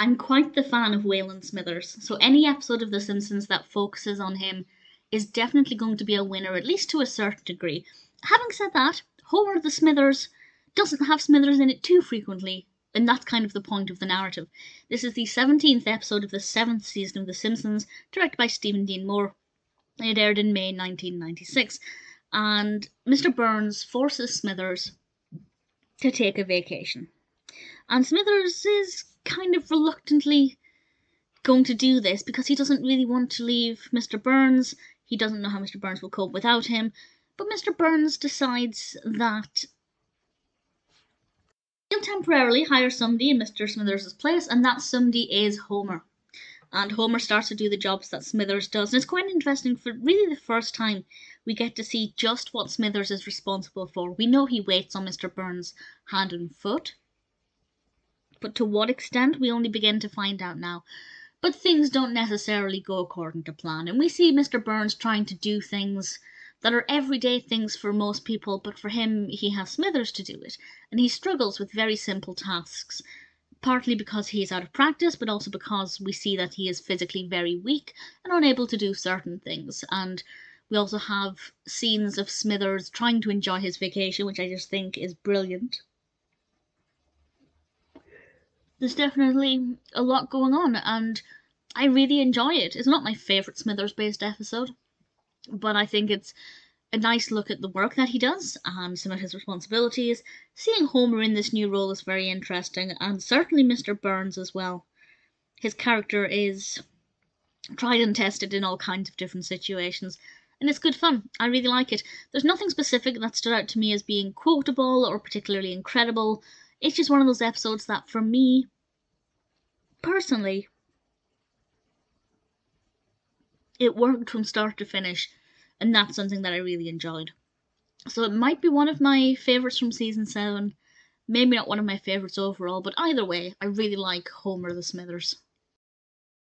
I'm quite the fan of Waylon Smithers, so any episode of The Simpsons that focuses on him is definitely going to be a winner, at least to a certain degree. Having said that, Homer the Smithers doesn't have Smithers in it too frequently, and that's kind of the point of the narrative. This is the 17th episode of the 7th season of The Simpsons, directed by Stephen Dean Moore. It aired in May 1996, and Mr. Burns forces Smithers to take a vacation. And Smithers is kind of reluctantly going to do this because he doesn't really want to leave Mr. Burns. He doesn't know how Mr. Burns will cope without him. But Mr. Burns decides that he'll temporarily hire somebody in Mr. Smithers' place, and that somebody is Homer. And Homer starts to do the jobs that Smithers does. And it's quite interesting, for really the first time we get to see just what Smithers is responsible for. We know he waits on Mr. Burns hand and foot, but to what extent we only begin to find out now. But things don't necessarily go according to plan, and we see Mr. Burns trying to do things that are everyday things for most people, but for him, he has Smithers to do it, and he struggles with very simple tasks, partly because he is out of practice, but also because we see that he is physically very weak and unable to do certain things. And we also have scenes of Smithers trying to enjoy his vacation, which I just think is brilliant. There's definitely a lot going on, and I really enjoy it. It's not my favourite Smithers-based episode, but I think it's a nice look at the work that he does and some of his responsibilities. Seeing Homer in this new role is very interesting, and certainly Mr. Burns as well. His character is tried and tested in all kinds of different situations, and it's good fun. I really like it. There's nothing specific that stood out to me as being quotable or particularly incredible. It's just one of those episodes that, for me, personally, it worked from start to finish, and that's something that I really enjoyed. So it might be one of my favourites from season 7, maybe not one of my favourites overall, but either way, I really like Homer the Smithers.